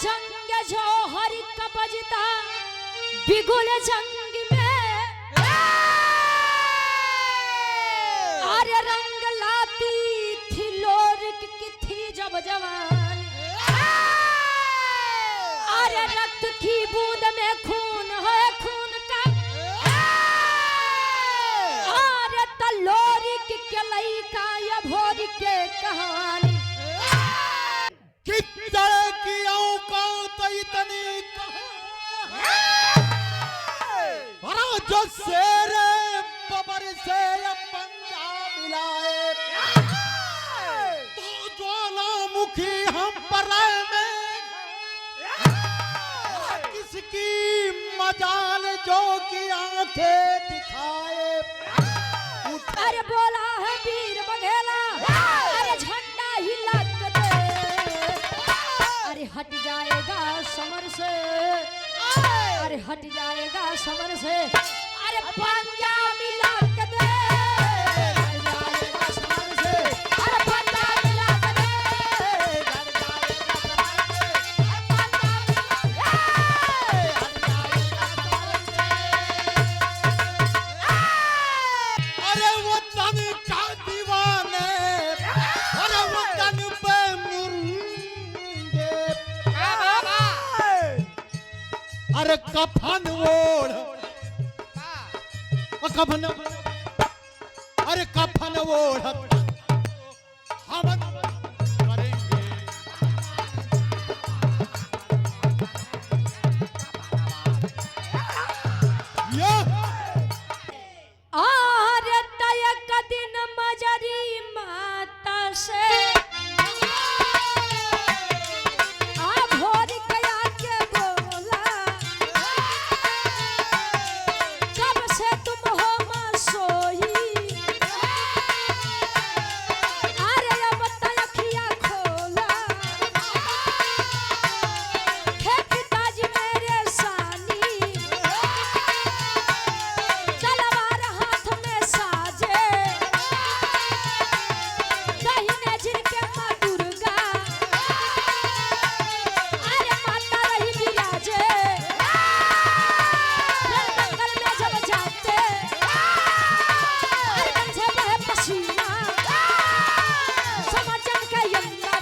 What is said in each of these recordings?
जंग जो हर का बजता बिगुल जंग में अरे रंग लाती थी लोरिक की थी जब जवान अरे रक्त की बूंद में खून है खून का अरे तलोरिक के लइका या भोरी के कहानी कितने की औकात इतनी जो शेर बबर से पंजा मिलाए तो ज्वालामुखी हम पर में किसकी मजाल जो की आंखें दिखाए। अरे बोला है वीर बघेला अरे झंडा हिला दे अरे हट जाएगा समर से अरे हट जाएगा समर से अरे पंजा मिला के दे हट जाएगा समर से अरे पंजा मिला के दे हट जाएगा समर से अरे वतन का दीवाने अरे वतन पे मुर्गे अरे कफन ओढ़ कफन अरे कफन ओढ़ हम करेंगे ये आरे तयक दिन मजरी माता से आ भोर गया के बोला कब से तुम हो मां सोई अरे अब तयखिया खोला हे पिताजी मेरे सानी तलवार हाथ में साजे दाहिने झिरके मां दुर्गा अरे माता रही विराजे जंगल में जब जाते अरे कंधे बहे पसीना समझन के अंदर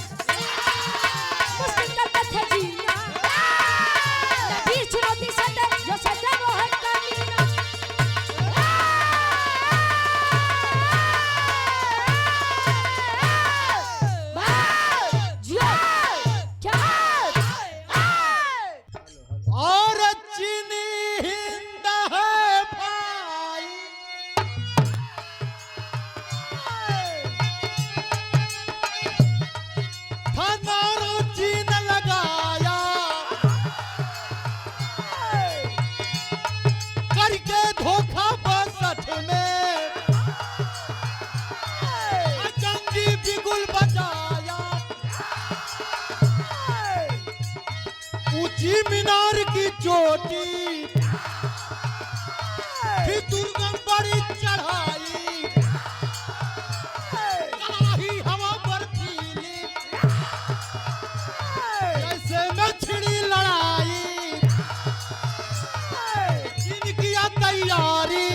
मुश्किल करते थे जीना बीच चुनौती से दे जो सदे वो है कमीना और चीनी हिंद है भाई हमारा चीन लगाया करके धोखा बसठ में जंगी बिगुल बजाया ऊंची मीनार की चोटी फिर दुर्गम बड़ी चढ़ाई कड़ाही हवा बर्फीली जैसे में छिड़ी लड़ाई चीन किया तैयारी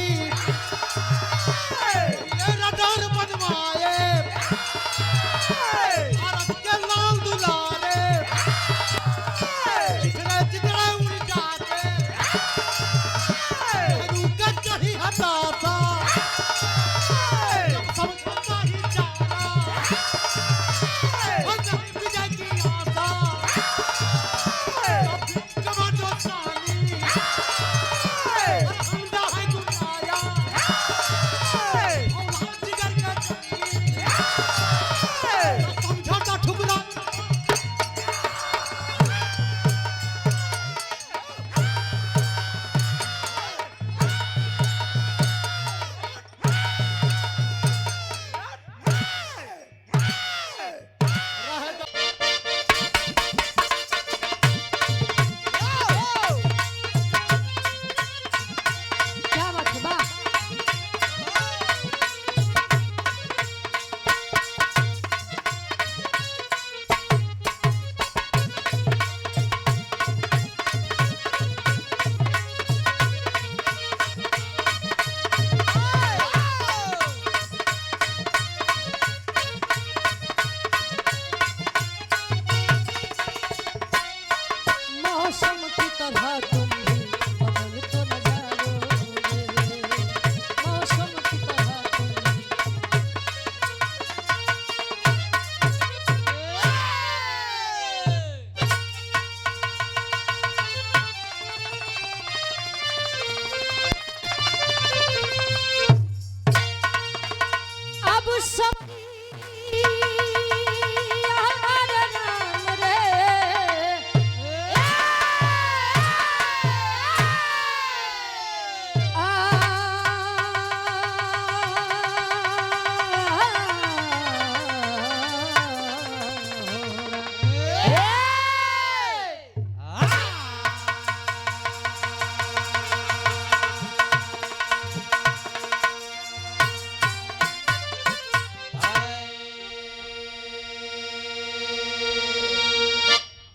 ये रडार बनवाए भारत के लाल दुलारे चितरे चितरे उड़ जाते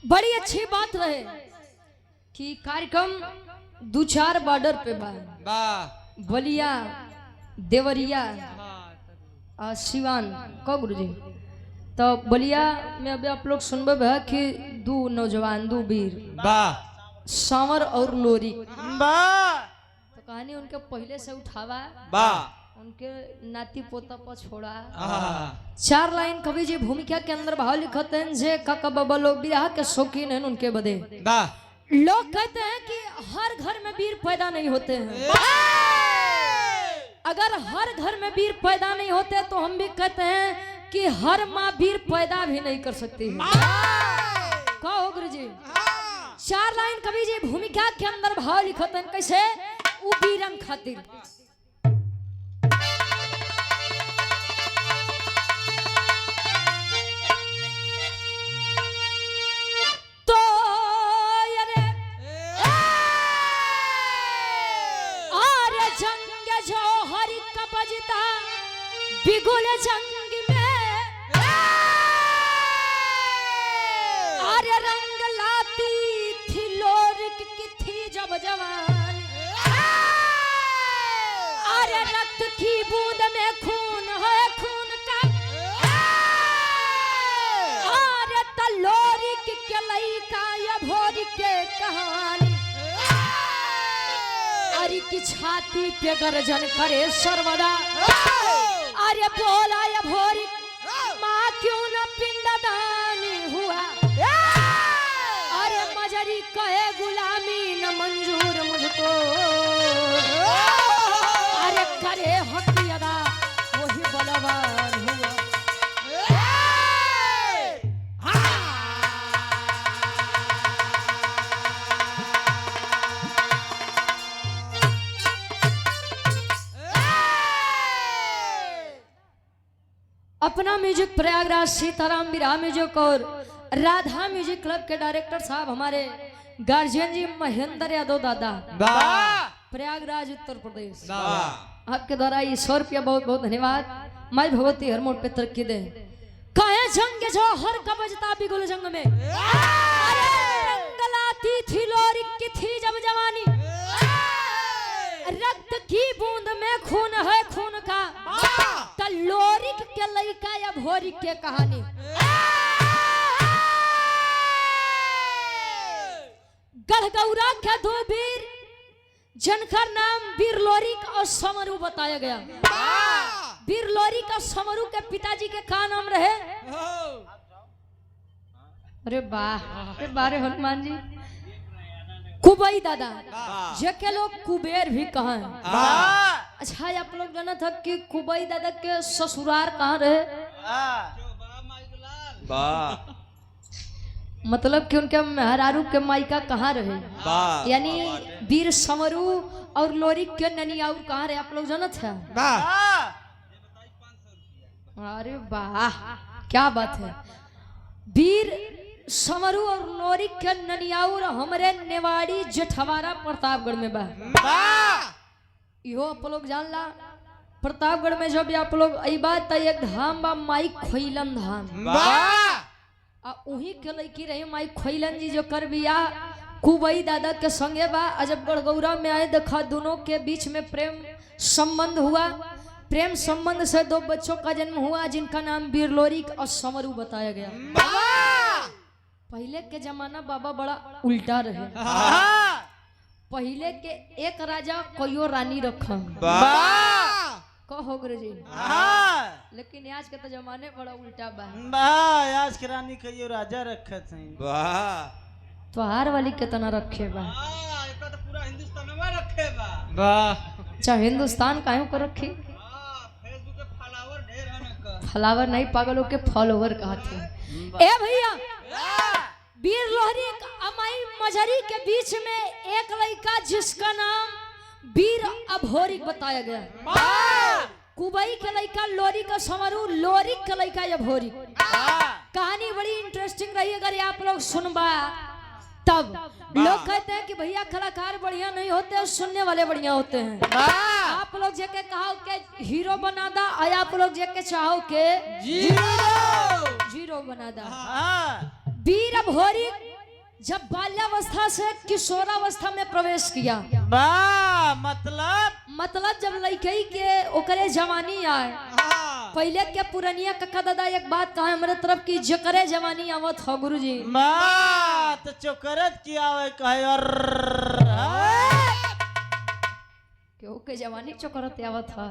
बड़ी अच्छी बात रहे कि कार्यक्रम 2-4 बॉर्डर पे बा, बलिया, देवरिया, सिवान को गुरुजी। तो बलिया में अभी आप लोग सुनबे है कि 2 नौजवान 2 वीर सांवर और लोरी, तो कहानी उनके पहले से उठावा, उनके नाती पोता पर छोड़ा। 4 लाइन कवि जी भूमिका के अंदर भाव लिखते हैं जे काका बाबा लोग बिरहा के शौकीन हैं उनके बदे। लोग कहते हैं कि हर घर में वीर पैदा नहीं होते हैं। अगर हर घर में वीर पैदा नहीं होते तो हम भी कहते हैं कि हर माँ वीर पैदा भी नहीं कर सकती है। कहो गुरु जी। 4 लाइन कवि जी भूमिका के अंदर भाव लिखते हैं कैसे, उ वीरन खातिर। बिगुल जंग में अरे रंग लाती थी लोरिक की थी जब जवान, अरे रक्त की बूंद में खून है खून का, अरे तलोरिक के लइका या भोरी के कहानी, अरे की छाती पे गर्जन करे सर्वदा, अरे बोला या भोरी माँ क्यों न पिंडदानी हुआ, अरे मजरी कहे गुलामी न मंजूर मुझको, अरे करे हक अदा वही बलवान हुआ। अपना म्यूजिक प्रयागराज सीताराम बिरहा म्यूजिक और राधा म्यूजिक क्लब के डायरेक्टर साहब हमारे गार्जियन जी महेंद्र यादव दादा, प्रयागराज उत्तर प्रदेश, आपके द्वारा ये 100 रुपया बहुत बहुत धन्यवाद। माई भगवती हर मोड़ पे तरक्की दे। काहे जंग जो हर कबजता बिगुल जंग में, अरे रंगलाती थी लोरी की थी जब जवानी, रक्त की बूंद में खून है खून का, लोरिक के लइका या भोरी के कहानी। गढ़गौरा के 2 वीर जिनका नाम वीर लोरिक और समरू बताया गया। वीर लोरिक और समरू के पिताजी के क्या नाम रहे? अरे बारे हनुमान जी, कुबई दादा, जेके लोग कुबेर भी कहा है। अच्छा आप लोग जाना था कि कुबई दादा के ससुराल कहाँ रहे? मतलब कि उनके मेहरारू के मायका कहाँ रहे, यानी वीर समरू और लोरिक के ननियाऊ कहाँ रहे आप लोग जाना था? अरे वाह क्या बात है। वीर समरू और लोरिक के ननियाऊ हमारे नेवाड़ी जेठवाड़ा प्रतापगढ़ में बा। यो आप लोग जान ला, प्रतापगढ़ में जब आप लोग आई बात एक धाम बा माई खोइलन धाम, उही के लड़की रही माई खोइलन जी जो कर बिया कुबई दादा के संगे बा। जब गढ़गौरा में आए देखा दोनों के बीच में प्रेम संबंध हुआ। प्रेम संबंध से 2 बच्चों का जन्म हुआ जिनका नाम वीर लोरिक और समरू बताया गया। पहले के जमाना बाबा बड़ा उल्टा रहे। पहले के एक राजा कोई रानी रखा कहो गुरु जी, लेकिन आज के तो जमाने बड़ा उल्टा बा। आज के रानी कहियो राजा रखे थे, त्योहार वाली कितना रखे बा, तो पूरा हिंदुस्तान में रखे बा। अच्छा हिंदुस्तान काहे को रखी? फेसबुक पे फॉलोवर ढेर है, फॉलोवर नहीं पागलों के फॉलोवर कहते हैं। ए भैया वीर लोरिक अमाई मजरी के बीच में एक लड़का जिसका नाम वीर अभोरिक बताया गया। कुबई के लड़का लोरिक और समरू, लोरिक के लड़का अभोरिक। कहानी बड़ी इंटरेस्टिंग रही, अगर आप लोग सुनबा तब। लोग कहते हैं कि भैया कलाकार बढ़िया नहीं होते, सुनने वाले बढ़िया होते हैं। आप लोग जेके कहो के हीरो बना दा, और आप लोग जेके चाहो के जीरो बना दा। वीर अभोरिक जब बाल्यावस्था से किशोरावस्था में प्रवेश किया, वाह मतलब जब लड़की के ओकरे जवानी आए, पहले के पुरनिया कक्का दादा एक बात कहा हमारे तरफ की जकरे जवानी आवत हो गुरुजी, तो चोकरत किया हुआ कहे और क्यों के जवानी चोकरत आवत था।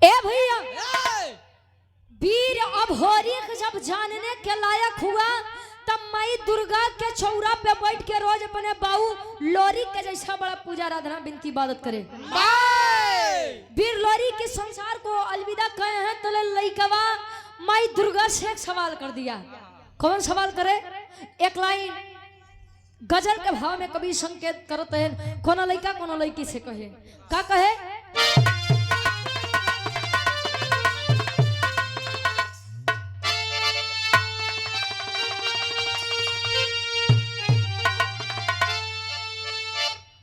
ए भैया वीर अभोरी जब जानने के लायक हुआ तब माई दुर्गा के चौरा पे बैठ के रोज अपने बाऊ लोरी के जैसा बड़ा पूजा आराधना बिनती इबादत करे। वीर लोरी के संसार को अलविदा कहे हैं तो लइकवा माई दुर्गा से एक सवाल कर दिया। कौन सवाल करे? एक लाइन गजल के भाव में कभी संकेत करते हैं, कोनो लइका कोनो लइकी से कहे, का कहे?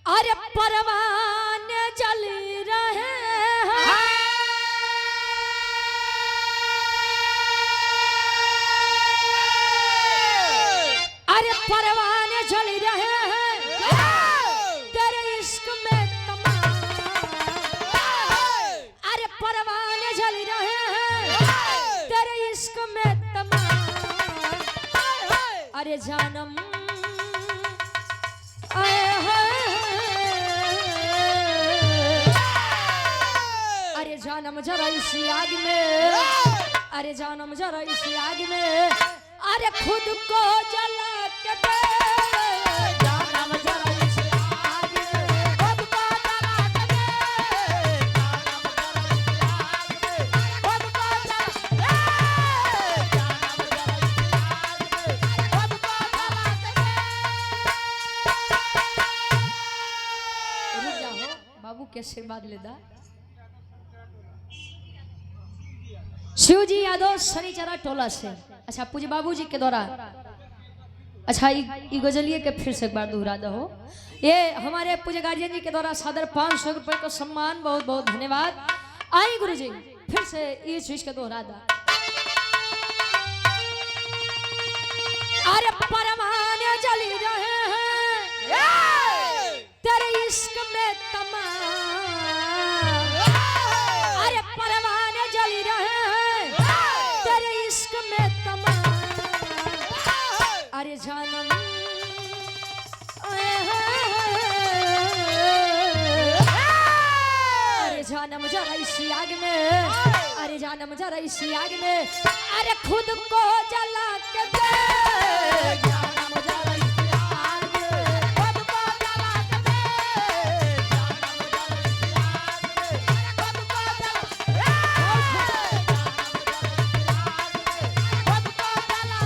अरे परवाने जल रहे हैं, अरे परवाने जल रहे हैं तेरे इश्क में तमाम, अरे परवाने जल रहे हैं तेरे इश्क में तमाम, अरे जानम जानम जरा इसी आग में, अरे जानम जरा इसी आग में, अरे खुद को जला के दे, जानम जरा इसी आग में, खुद को जला के दे, जानम जरा इसी आग में, खुद को जला के दे, जानम जरा इसी आग में, खुद को जला के दे। रुक जाओ बाबू के आशीर्वाद ले दा। शिवजी यादव शनिचरा टोला से, अच्छा पूज्य बाबूजी के द्वारा, अच्छा ये गजलिए के फिर से एक बार दोहरा दो। ये हमारे पूज्य गार्जियन जी के द्वारा सादर 500 रुपए का सम्मान, बहुत बहुत धन्यवाद। आई गुरुजी फिर से ये चीज के दोहरा दा। अरे परवाने जल रहे हैं तेरे इश्क में तमाम, अरे परवाने जल रहे हैं में तमाम, अरे जानम अरे जानम जरा इसी आग में, अरे जानम जरा इसी आग में, अरे खुद को जला के दे, जानम जरा इसी आग में, खुद को जला के दे, जानम जरा इसी आग में, खुद को जला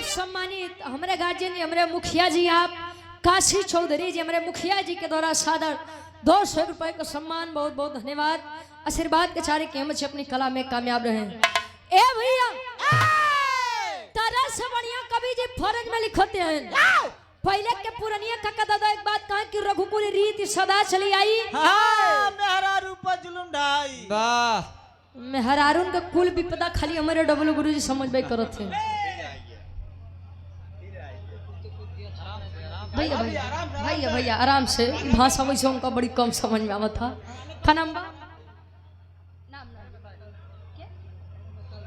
सम्मानित हमारे गार्जियन जी, हमारे मुखिया जी, आप काशी चौधरी जी, हमारे मुखिया जी के द्वारा सादर 200 रुपए का सम्मान, बहुत बहुत धन्यवाद। आशीर्वाद के चारे की हम अपनी कला में कामयाब रहे। ए भैया तरह से बढ़िया कवि जी फौरन में लिखते हैं, पहले के पुरनिया काका दादा एक बात कहा कि रघुकुल रीति सदा चली आई, मेहरारू पर जुलुम ढाई, वाह मेहरारून का कुल विपदा खाली हमारे डबल गुरुजी समझ करत थे। भैया भैया भैया भैया आराम से, भाषा वैसे उनका बड़ी कम समझ में आवा था। नाम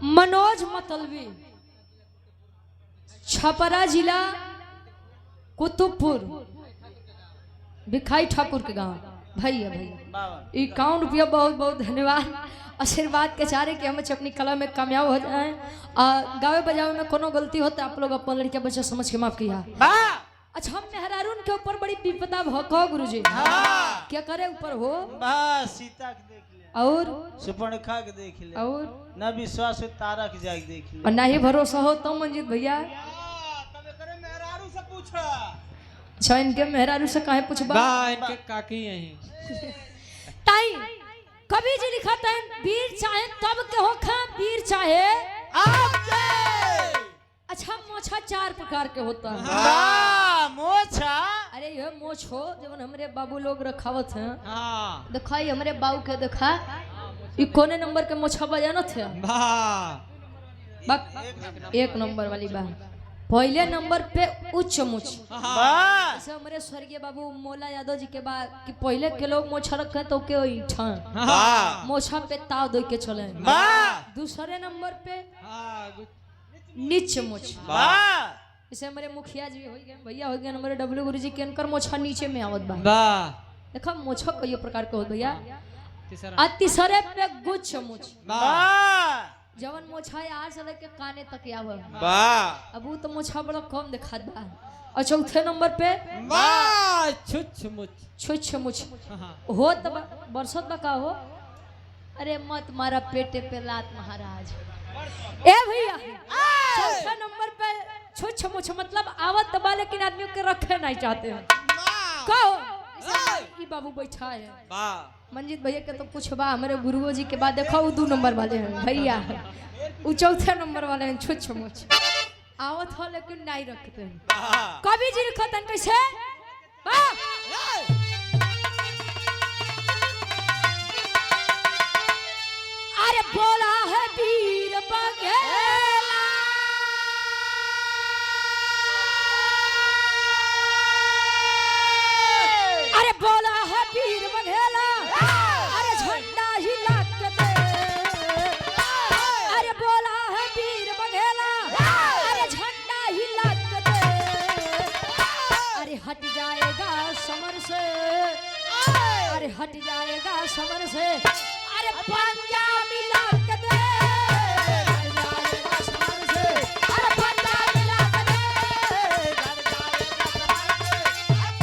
मनोज मतलबी, छपरा जिला कुतुबपुर, भिखाई ठाकुर के गांव। भैया भैया 51 रुपया, बहुत बहुत धन्यवाद। आशीर्वाद के चारे कि हम अपनी कला में कामयाब हो जाए। गावे बजावे में कोनो गलती होता आप लोग अपन लड़कियां बच्चा समझ के माफ किया। अच्छा हम मेहरारून के ऊपर बड़ी विपदा भको गुरुजी, क्या करे ऊपर हो, सीता के देख ले, और सुपर्णखा के देख ले, और न विश्वास हो तारा के जाके देख ले, और ना ही भरोसा हो तो मंजित भैया तबे करे मेहरारू से पूछा। अच्छा इनके मेहरारू से काहे पूछबा, इनके काकी यही ताई कवि जी लिखते हैं वीर चाहे तब के हो खा, वीर चाहे आपके। अच्छा मोछा 4 प्रकार के होता है। मोछा, अरे ये मोछ हो जब हमारे बाबू लोग रखावत हैं, हाँ दिखाई हमारे बाबू के देखा ये कोने नंबर के मोछा बजाना थे। एक नंबर वाली बात। पहले नंबर पे उच्च मुछ। वाह जैसे हमारे स्वर्गीय बाबू मोला यादव जी के बाद कि पहले के लोग मोछा रखे तो के वाह मोछा पे ताव दो के चले। वाह दूसरे नंबर पे हाँ, नीच मुछ। वाह जैसे हमारे मुखिया जी हो गए, भैया हो गए, हमारे डब्ल्यू गुरु जी के इनकर मोछा नीचे में आवत बा। वाह देखो मोछा कई प्रकार के होत भैया। तीसरा आ तीसरे पे गुच्छ मुछ। वाह जवन मोछा यार से लेके काने तक आवे। वाह अब वो तो मोछा बड़ा कम दिखात बा। और चौथे नंबर पे वाह छुछ मुछ। छुछ मुछ हाँ, हो तब बरसत बा का हो। अरे मत मारा पेटे पे लात महाराज। ए भैया चौथे नंबर पे छुछ मुछ मतलब आवत बा लेकिन आदमी के रखे नहीं चाहते हैं। कहो ई बाबू बैठा है वाह मंजीत भैया के तो कुछ बा। हमारे गुरुओं जी के बाद देखो वो 2 नंबर वाले हैं भैया, वो चौथे नंबर वाले हैं छुछ मुछ। आवत हो लेकिन नहीं रखते हैं। वाह कवि जी लिखतन कैसे वाह अरे बोला है वीर बघेला अरे बोला है वीर बघेला अरे झंडा हिला के दे। अरे बोला है वीर बघेला अरे झंडा हिला के दे। अरे हट जाएगा समर से, अरे हट जाएगा समर से, अरे पंजा मिला के दे। हट जाएगा समर से, अरे पंजा मिला के दे। हट जाएगा समर से, अरे पंजा मिला के दे।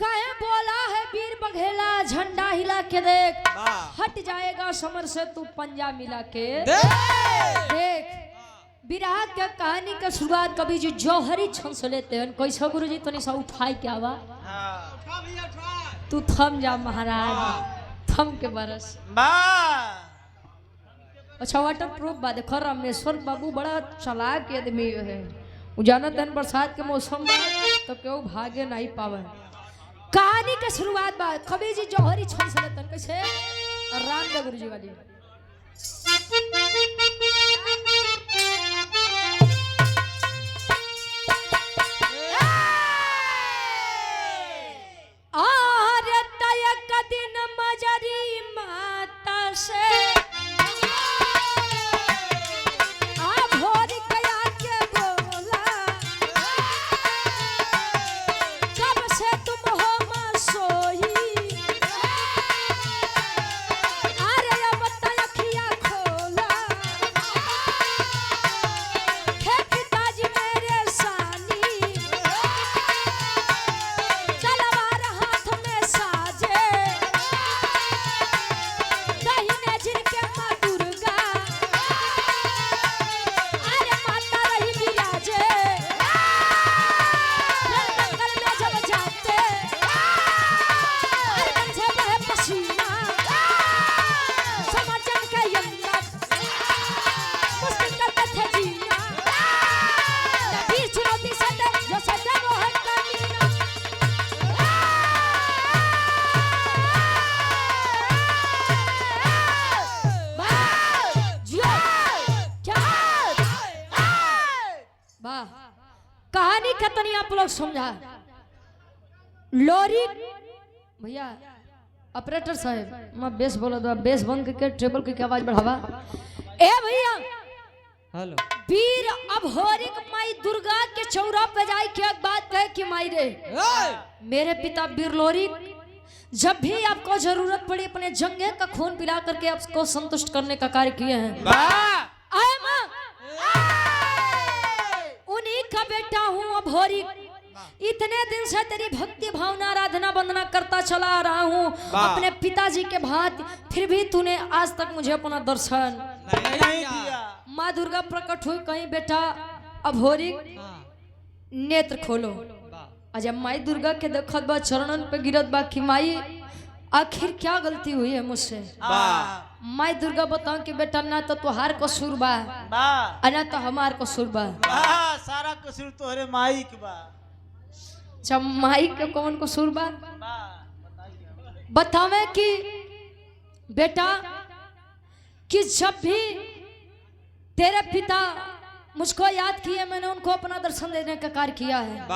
कहे बोला है वीर बघेला झंडा हिला के देख। हट जाएगा समर से तू पंजा मिला के देख। विराग के कहानी का शुरुआत कभी जी जौहरी छन से लेते हैं। कैसा गुरु जी तो सब उठाई क्या हुआ। तू थम जा महाराज, थम के बरस। अच्छा वाटर प्रूफ बा। देखो रामेश्वर बाबू बड़ा चालाक आदमी है। जानत दिन बरसात के मौसम में तो क्यों भागे नहीं पावे। कहानी के शुरुआत बा कभी जी जौहरी छन से लेते हैं। कैसे रामदेव गुरु जी वाली दिन मजरी माता से भोर गया के बोला कब से तुम हो सोई। अरे अब तलखिया खोला हे पिताजी मेरे सानी तलवार हाथ में साजे। दाहिने जिनके माँ दुर्गा अरे माता रही विराजे। जंगल में जब जाते अरे कंधे बहे पसीना समझन के अंदर मुश्किल करते थे जीना। बीच चुनौती से दे जो सदा वो है कमीना। वाह कहानी खतनी आप लोग समझा। लोरी भैया ऑपरेटर साहब मैं बेस बोला दो बेस बंद करके ट्रेबल की आवाज बढ़ावा। ए भैया हेलो वीर अभोरिक माई दुर्गा के चौरा पे जाए के एक बात कहे कि माई रे मेरे पिता वीर लोरी जब भी आपको जरूरत पड़ी अपने जंगे का खून पिला करके आपको संतुष्ट करने का कार्य किए हैं। आए मां उन्हीं का बेटा हूँ अभोरिक। इतने दिन से तेरी भक्ति भावना आराधना वंदना करता चला आ रहा हूँ अपने पिताजी के भांति, फिर भी तूने आज तक मुझे अपना दर्शन नहीं दिया। माँ दुर्गा प्रकट हुई कहीं बेटा अभोरिक नेत्र खोलो। आज माई दुर्गा के देखत बा चरणन पे गिरत बा कि माई आखिर क्या गलती हुई है मुझसे। माई दुर्गा बताओ कि बेटा ना तो तुहार कसूर बा ना तो हमार कसूर बा। सारा कसूर तोहरे माई के बा। जब माई के कौन कसूर बा बतावे कि बेटा कि जब भी तेरे पिता मुझको याद किए, मैंने उनको अपना दर्शन देने का कार्य किया है।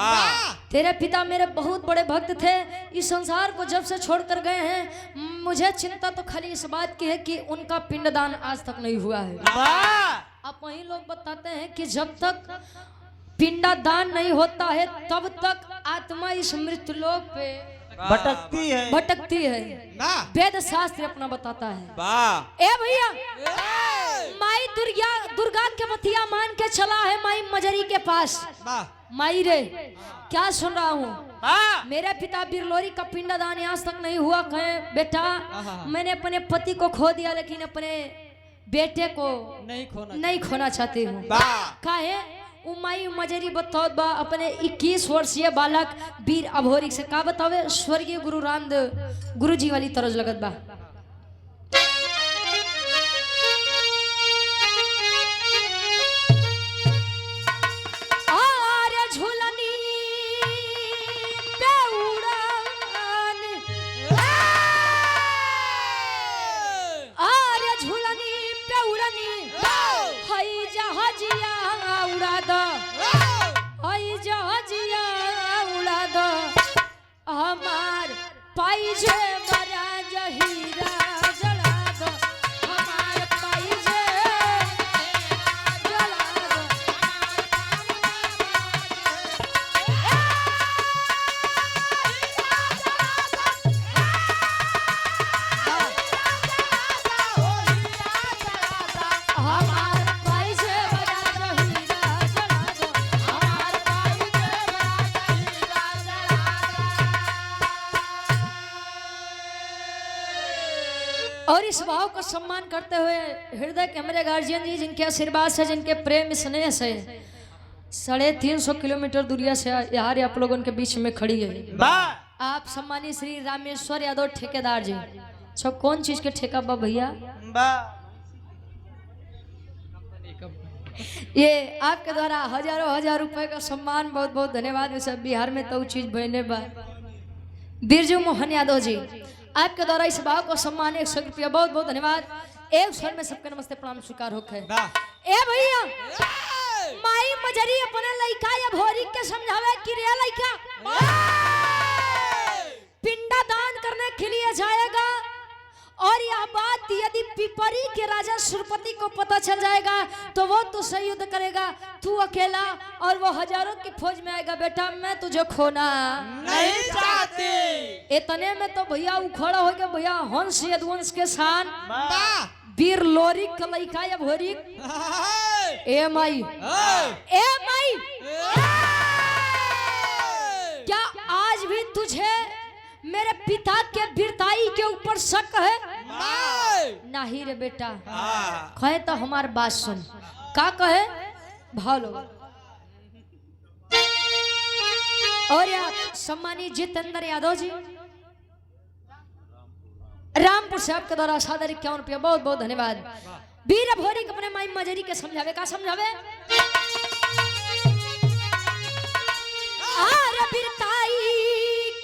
तेरे पिता मेरे बहुत बड़े भक्त थे। इस संसार को जब से छोड़कर गए हैं, मुझे चिंता तो खाली इस बात की है कि उनका पिंडदान आज तक नहीं हुआ है। अब वही लोग बताते हैं कि जब तक पिंडदान नहीं होता है तब तक आत्मा इस मृत्युलोक पे भटकती है। वेद शास्त्र अपना बताता है। ए भैया, माई दुर्गा के बतिया मान के चला है माई मजरी के पास। माई रे, क्या सुन रहा हूँ? मेरे पिता बिरलोरी का पिंडदान आज तक नहीं हुआ। कहे बेटा, मैंने अपने पति को खो दिया लेकिन अपने बेटे को नहीं खोना चाहती हूँ। काहे? उमाई मजरी बताओ बा अपने 21 वर्षीय बालक वीर अभोरी से का बतावे। स्वर्गीय गुरु रामदेव गुरु जी वाली तरज लगत बा। हमार पाइजे बरा जहीरा जला दो, हमार पाइजे जला दो। हमार पाइजे बरा जहीरा जला दो, हमार पाइजे बरा जहीरा जला दो। और इस भाव को सम्मान करते हुए हृदय के हमारे गार्जियन जी, जिनके आशीर्वाद से, जिनके प्रेम स्नेह से 350 किलोमीटर दूरिया से यार आप लोगों के बीच में खड़ी है। आप सम्मानित श्री रामेश्वर यादव ठेकेदार जी। सब कौन चीज के ठेका बा भैया? ये आपके द्वारा हजारों हजार रुपए का सम्मान, बहुत बहुत धन्यवाद। वैसे बिहार में तो चीज बने बा। बिरजू मोहन यादव जी, आपके द्वारा इस भाव को सम्मान 100 रुपया, बहुत बहुत धन्यवाद। एक स्वर में सबके नमस्ते प्रणाम स्वीकार होके। ए भैया, माई मजरी अपने लइका या भोरी के समझावे कि रे लइका, पिंडा दान करने के लिए जाएगा और यह बात यदि पिपरी के राजा सुरपति को पता चल जाएगा तो वो तुझसे युद्ध करेगा, तू अकेला, और वो हजारों की फौज में आएगा। बेटा, मैं तुझे खोना नहीं चाहती। इतने में तो भैया उखड़ा हो गया। भैया हंस यदुवंश के शान वीर लोरी कलैका या भोरी। ए माई, ए माई, क्या आज भी तुझे मेरे पिता के वीरताई के ऊपर शक है? नहीं रे बेटा। कहे तो हमार बात सुन। का कहे? भालो। और यार सम्मानित जितेंद्र यादव जी, रामपुर से आपके द्वारा 51 रुपया, बहुत बहुत धन्यवाद। वीर भोरी अपने माई मजरी के समझावे। का समझावे? अरे वीरताई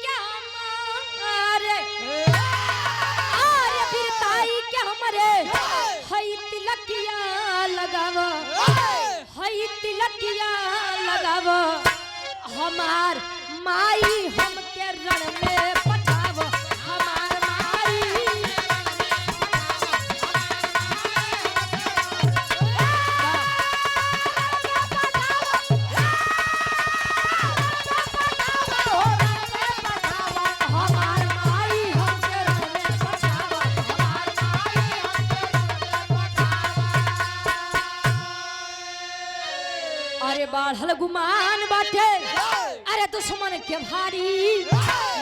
क्या मारे, अरे वीरताई क्या हमारे, हई तिलकिया लगाव, हई तिलकिया लगाव, हमार माई हमके रण में पठाव, हमार माई। अरे बाढ़ल गुमान बाटे, अरे दुश्मन के भारी,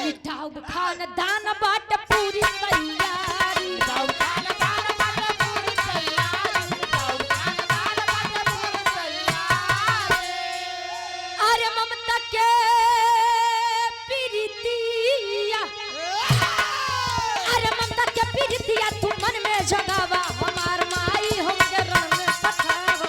मिटाऊ खान दान बाट पूरी तैयारी। अरे ममता के पीरितिया, अरे ममता के पीरितिया तू मन में जगावा, हमार माई हमके रण में पठावा।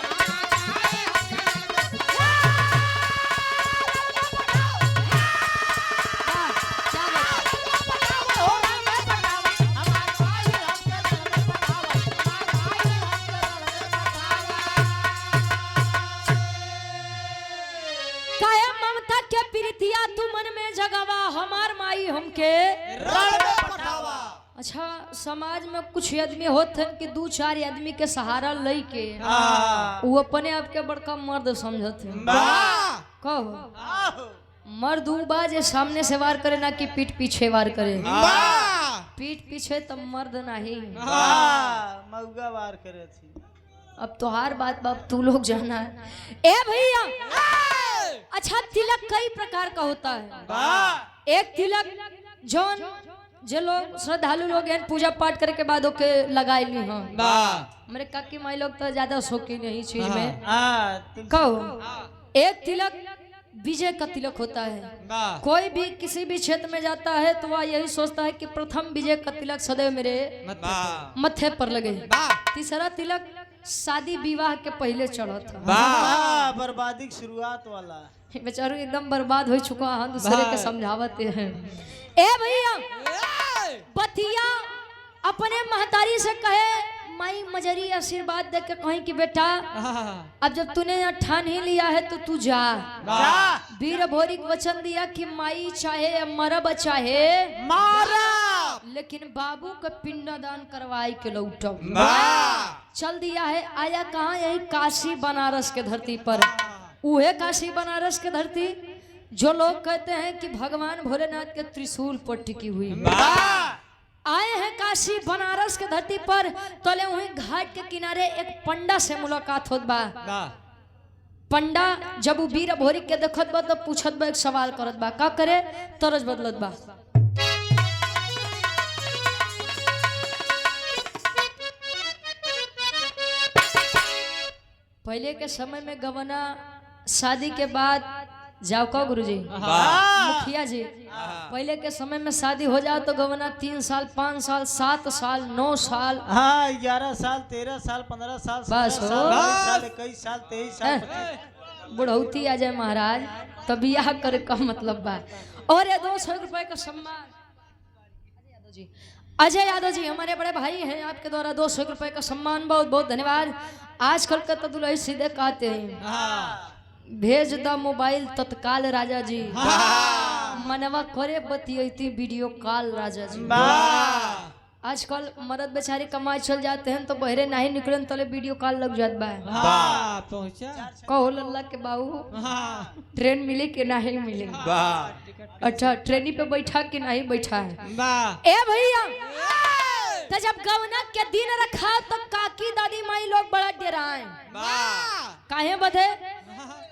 अच्छा समाज में कुछ आदमी होते हैं कि दो चार आदमी के सहारा लई के हाँ। वो अपने आप के बड़का मर्द समझते हैं। वाह। कहो आहो। मर्द ऊ बा जे सामने से वार करे ना कि पीठ पीछे वार करे। वाह पीठ पीछे तो मर्द नहीं। वाह, मऊगा वार करे थी। अब तो हर बात तू लोग जाना है। ए भैया अच्छा तिलक कई प्रकार का होता है। वाह। एक तिलक जौन जे लोग श्रद्धालु लोग हैं पूजा पाठ करे के बाद ओके लगाई ली हाँ। वाह मेरे काकी माई लोग तो ज्यादा शौकीन है इस चीज में। हाँ, कहो एक तिलक विजय का तिलक होता है। वाह कोई भी किसी भी क्षेत्र में जाता है तो वह यही सोचता है कि प्रथम विजय का तिलक सदैव मेरे मत्थे पर लगे। तीसरा तिलक शादी विवाह के पहले चढ़ा था। वाह, बर्बादी की शुरुआत वाला। बेचारों एकदम बर्बाद हो चुका है, दूसरे के समझावते हैं। ए भैया बतिया अपने महतारी से कहे माई मजरी आशीर्वाद दे के कहीं कि बेटा अब जब तूने यहाँ ठान ही लिया है तो तू जा। वीर भोरी वचन दिया कि माई चाहे मरब चाहे मारा, लेकिन बाबू का पिंडदान करवाई के लौटो। चल दिया है। आया कहाँ? यही काशी बनारस के धरती पर। उहे काशी बनारस के धरती जो लोग कहते हैं कि भगवान भोलेनाथ के त्रिशूल पर टिकी हुई। आए हैं काशी बनारस के धरती पर। तले वहीं घाट के किनारे एक पंडा से मुलाकात होत बा। पंडा जब वो वीर भोरी के देखत बा तो पूछत बा, एक सवाल करत बा। का करे? तरज बदलत बा। पहले के समय में गवना शादी के बाद जाओ का गुरुजी मुखिया जी, पहले के समय में शादी हो जाओ तो गवना 3 साल 5 साल 7 साल 9 साल हाँ 11 साल 13 साल 15 साल बस 17 हो। साल 21 साल 23 साल 25। बुढ़ौती आ जाए महाराज तब बियाह करे का मतलब बा। और ये 200 रुपए का सम्मान अजय यादव जी हमारे बड़े भाई हैं, आपके द्वारा 200 रुपए का सम्मान बहुत बहुत धन्यवाद। आजकल का तो दुल्हन सीधे कहते हैं भेज द मोबाइल तत्काल राजा जी, मनवा करे बतियती वीडियो कॉल राजा जी। आजकल मर्द बेचारे कमाए चल जाते हैं तो बहरे नहीं निकले तले वीडियो कॉल लग जात बा। पहुंचा कहो लल्ला के बाबू ट्रेन मिली कि नहीं मिली? अच्छा ट्रेनी पे बैठा कि नहीं बैठा है? ए भैया तो जब गवना के दिन रखा तो काकी दादी माई लोग बड़ा डराए। काहे बधे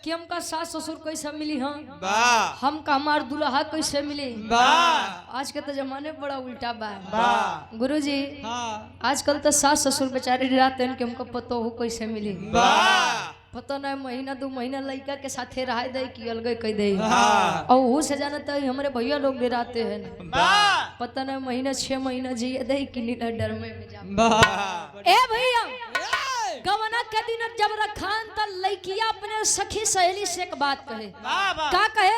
कि हमका सास ससुर कैसे मिली? हाँ हमका हमार दुल्हा कैसे मिली? आज के तो जमाने बड़ा उल्टा बा गुरुजी। आजकल तो सास ससुर बेचारे डराते हैं कि हमको पता हो कैसे मिली। पता नहीं महीना 2 महीना लड़का के साथे रह दे कि अलगे कह दे। और वो से जाना तो हमारे भैया लोग डराते हैं। पता नहीं महीना 6 महीना जिए दे कि नीला डर में जा। ए भैया गवना के दिन जब रखान तो लड़किया अपने सखी सहेली से एक बात कहे। का कहे?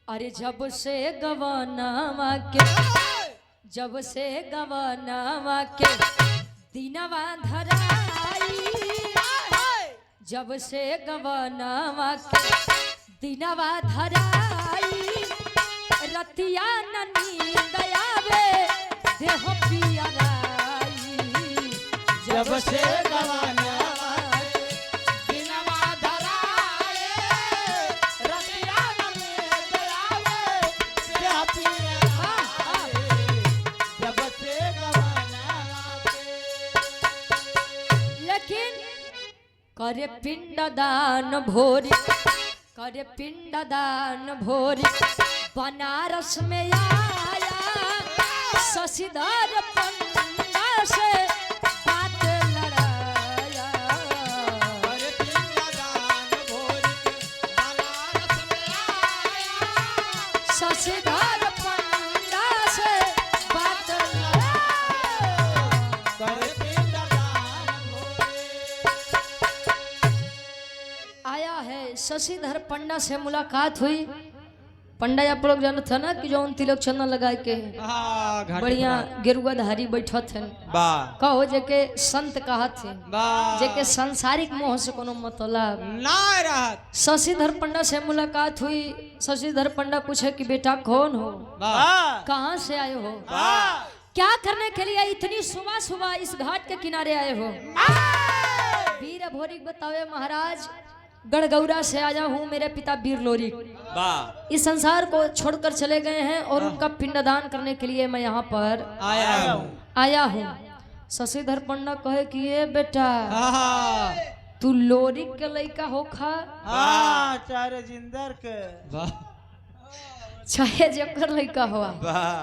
अरे जब से गवनावा के दिनवा धराई, जब से गवनावा के दिनवा धराई, रतिया न नींद आवे देह पियराई। जब से गवाना करे पिंडदान भोरी, करे पिंडदान भोरी, बनारस में आया शशिधर पंडा से बात लड़ाया। अरे पिंडदान भोरी बनारस में आया, शशिधर पंडा से बात लड़ाया। आया है शशिधर पंडा से मुलाकात हुई पंडा आप लोग जानत है ना कि जौन तिलक चंदन लगा के हाँ घाटी बढ़िया गेरुआ धारी बैठत है वाह कहो जेके संत कहत है वाह जेके सांसारिक मोह से कोनो मतलब ना रहत शशिधर पंडा से मुलाकात हुई। शशिधर पंडा पूछे कि बेटा कौन हो, वाह कहाँ से आए हो, वाह क्या करने के लिए इतनी सुबह सुबह इस घाट के किनारे आए हो। वीर भोरिक बतावे महाराज गढ़गौरा से आया हूँ, मेरे पिता वीर लोरिक वाह इस संसार को छोड़कर चले गए हैं और उनका पिंडदान करने के लिए मैं यहाँ पर आया हूँ। शशिधर पंडा कहे कि ये बेटा हाँ तू लोरिक के लड़का हो खा हाँ चारे जिंदर के वाह चाहे जेकर लड़का हुआ वाह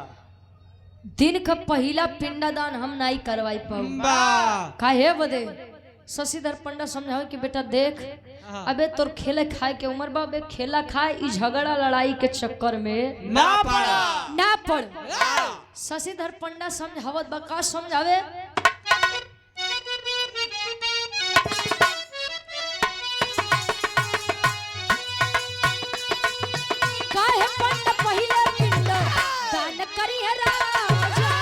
दिन का पहला पिंडदान हम नहीं करवाई पाऊ वाह काहे बदे। शशिधर पंडा समझाओ कि बेटा देख अबे तोर खेले खाए के उम्र बा, अबे खेला खाए ई झगड़ा लड़ाई के चक्कर में ना पड़ा ना पड़। शशिधर पंडा समझावत बा का समझावे काहे पंडा पहिले पिंड दान करी है राजा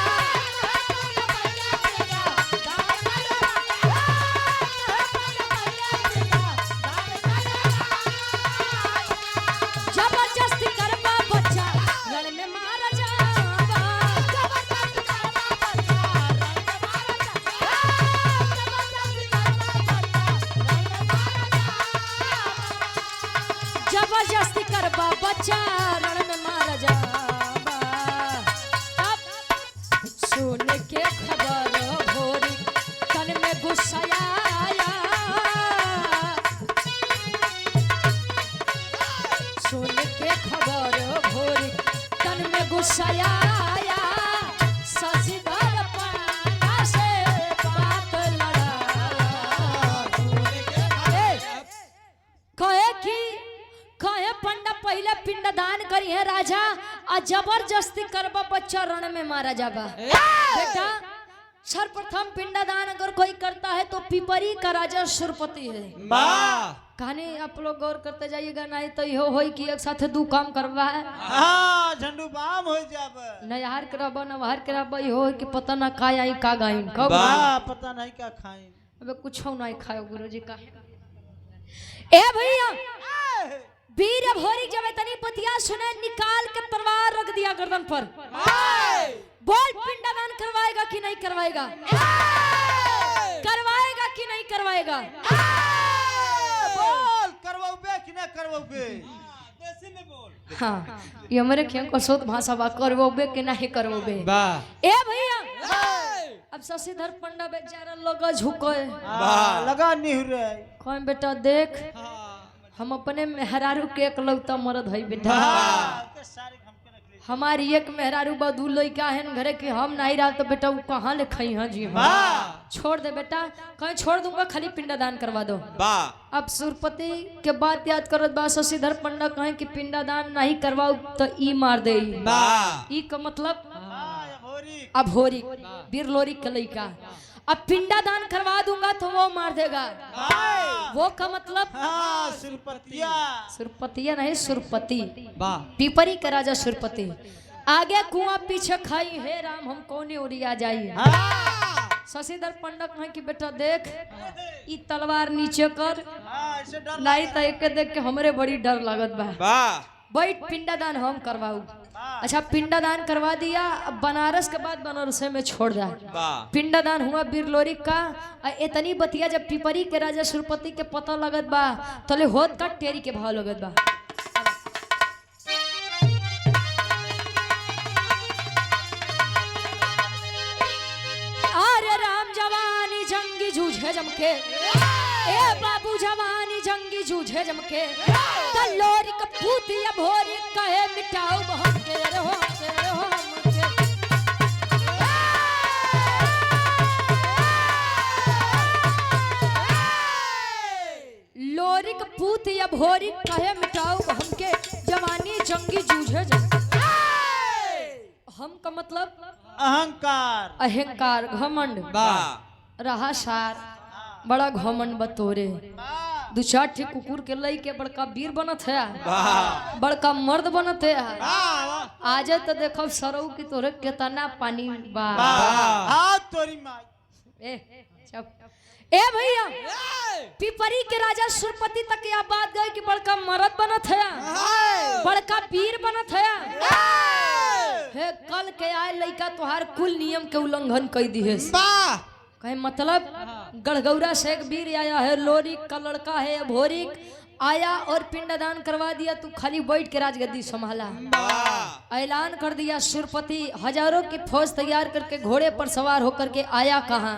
जबरदस्ती करबा बच्चा रण में मारा जावा जबरदस्ती करबा बच्चा रण में मारा जावा। अब सुन के खबर भोरी तन में गुस्सा आया, सुन के खबर भोरी तन में गुस्सा आया। शशिधर पंडा से बात लड़ा कहे कि कहे पंडा पहले पिंडदान करी है राजा और जबरदस्ती करबा बच्चा रण में मारा जाबा। बेटा सर्वप्रथम पिंडदान अगर कोई करता है तो पिपरी का राजा सुरपति है। वाह कहानी आप लोग गौर करते जाइएगा, नहीं तो यो होई कि एक साथ दू काम करवा है हाँ झंडू बाम हो जाब नहार करबा नहार करबा यो होई कि पता ना का आई का गाइन कब वाह पता नहीं क्या खाई अबे कुछ नहीं खाओ गुरुजी का। ए भैया वीर भोरी जब इतनी पतिया सुने निकाल के तलवार रख दिया गर्दन पर। बोल पिंडदान करवाएगा कि नहीं करवाएगा, करवाएगा कि नहीं करवाएगा। बोल करवाओगे कि ना करवाओगे देसी में बोल। हाँ ये हमारे खेम को शुद्ध भाषा बा करवोबे कि नहीं करवोबे। वाह ए भैया अब शशिधर पंडा बेचारा लगा झुके लगा निहुरे कौन बेटा देख हम अपने मेहरारू के एक लौता मरद है बेटा, हमारी एक मेहरारू बा दू लइका है घरे के हम नहीं रहा तो बेटा वो कहाँ ले खई हैं जी हम छोड़ दे बेटा कहीं छोड़ दूंगा खाली पिंडदान करवा दो। वाह अब सुरपति के बात याद करत बा शशिधर पंडा कहे कि पिंडदान नहीं करवाओ तो ई मार दे। ई का मतलब अभोरी वीर लोरी के लइका। अब पिंडदान करवा दूंगा तो वो मार देगा, वो का मतलब सुरपतिया नहीं सुरपति वाह पिपरी का राजा सुरपति। आगे कुआं पीछे खाई हे राम हम कौन ओरिया जाई। शशिधर पंडा कहे कि बेटा देख ई तलवार नीचे कर नहीं तो एक देख के हमरे बड़ी डर लागत बा। वाह बैठ पिंडदान हम करवाऊ। अच्छा पिंडदान करवा दिया, अब बनारस के बाद बनारस में छोड़ जा। वाह पिंडदान हुआ वीर लोरी का। इतनी बतिया जब पिपरी के राजा सुरपति के पता लगत बा तले होत का टेरी के भाव लगत बा। अरे राम जवानी जंगी जूझे जमके, ए बाबू जवानी जंगी जूझे जमके लोरी का पूतिया भोरी कहे मिटाओ बहुत के रहो लोरी का पूतिया भोरी कहे मिटाओ हमके जवानी जंगी जूझे जमके। हम का मतलब अहंकार अहंकार घमंड वाह रहा सार बड़ा घमंड बतोरे दू चार ठे कुकुर के लई के बड़का वीर बनत है, वाह बड़का मर्द बनत है। वाह आज तो देखो सरऊ की तोरे केतना पानी बा। हाँ तोरी माई। ए चुप। ए भैया पिपरी के राजा सुरपति तक यह बात गई कि बड़का मर्द बनत है, बड़का वीर बनत है। हे कल के आए लइका तोहार कुल नियम के उल्लंघन कर दी है। वाह कहे मतलब गढ़गौरा से एक वीर आया है, लोरिक का लड़का है भोरिक आया और पिंडदान करवा दिया, तू खाली बैठ के राजगद्दी संभाला। ऐलान कर दिया सुरपति हजारों की फौज तैयार करके घोड़े पर सवार होकर के आया कहाँ?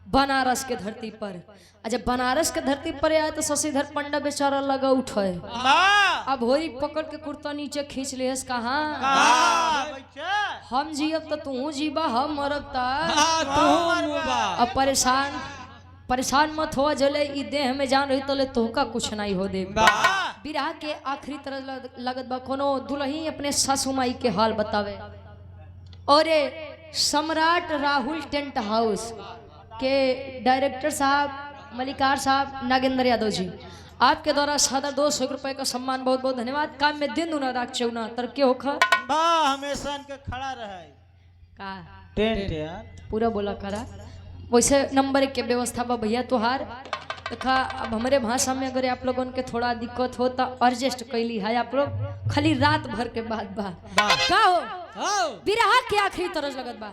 बनारस के धरती पर। जब बनारस के धरती पर आया तो शशिधर पंडा बेचारा लगा उठे। अब भोरी पकड़ के कुर्ता नीचे खींच ले कहा हम जियब तो तू जीबा, हम मरब अब परेशान मत हो, जले ई देह में जान रही तले तोहका कुछ नहीं हो दे। बिरहा के आखिरी तरह लगत बा कोनो दुल्ही अपने सासू माई के हाल बतावे। और सम्राट राहुल टेंट हाउस के डायरेक्टर साहब मलिकार साहब नागेंद्र यादव जी, आपके द्वारा सादा 200 रुपए का सम्मान बहुत बहुत धन्यवाद। काम में दिन दुना राख चौना तरक्की होखा हमेशा इनके खड़ा रहे का टेंट यार पूरा बोला करा। वैसे नंबर 1 के व्यवस्था बा भैया तोहार देखा। अब हमारे भाषा में अगर आप लोगों के थोड़ा दिक्कत हो तो एडजस्ट कैली है आप लोग, खाली रात भर के बाद बा का हो बिरहा के आखिरी तरस लगत बा।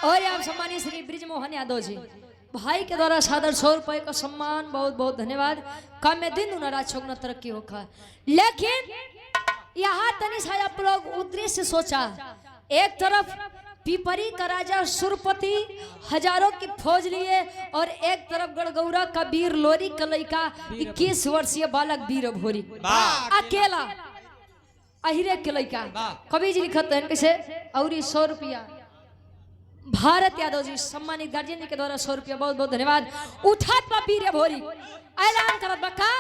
और आप सम्मानित श्री ब्रिजमोहन यादव जी भाई के द्वारा सादर 100 रुपए का सम्मान बहुत बहुत धन्यवाद। काम में दिन दुना चौगुना तरक्की होगा। लेकिन यहाँ तनी सा आप लोग उद्देश्य सोचा, एक तरफ पिपरी का राजा सुरपति हजारों की फौज लिए और एक तरफ गढ़गौरा का वीर लोरी का लड़का 21 वर्षीय बालक वीर भोरी अकेला अहिरे के लड़का। कवि जी लिखते हैं कैसे और 100 रुपया भारत यादव जी सम्मानित गार्जियन जी के द्वारा 100 रुपया बहुत बहुत धन्यवाद। उठात बा वीर भोरी ऐलान करत बा का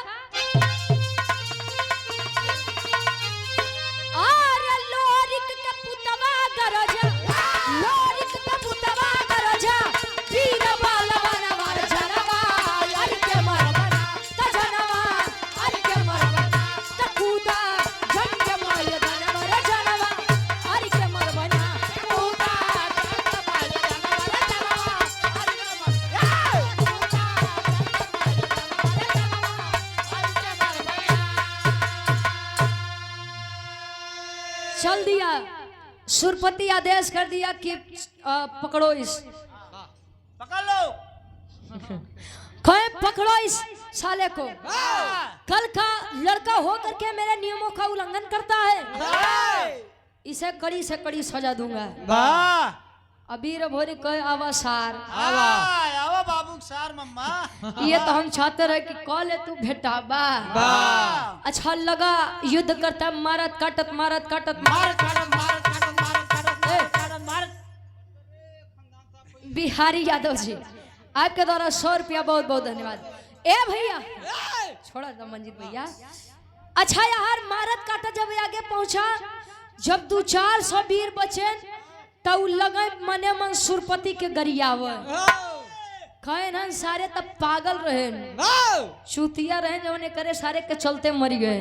अरे लोरिक के पुतवा गरजा, लोरिक के पुतवा गरजा वीर बालवन वार जनवा अर के मरबना त जनवा अर के मरबना त कूदा जम के माय जनवा रे जनवा अर के मरबना कूदा चल दिया। सुरपति आदेश कर दिया कि पकड़ो इस पकड़ लो कहे पकड़ो इस साले को। कल का लड़का हो करके मेरे नियमों का उल्लंघन करता है, इसे कड़ी से कड़ी सजा दूंगा। अबीर भोरी कहे आवा सार आवा बाबू सार मम्मा। ये तो हम चाहते रहे कि कॉल तू भेटा बा। अच्छा लगा युद्ध करता मारत काटत मारत काटत मारत बिहारी यादव जी आपके द्वारा 100 रुपया बहुत बहुत धन्यवाद। ए भैया छोड़ा दो मंजीत भैया। अच्छा यार मारत काटत जब आगे पहुंचा, जब 200-400 वीर बचे तो लगे मने मन सुरपति के गरियाव कहे न सारे तब पागल रहे चूतिया रहे जो करे सारे के चलते मर गए।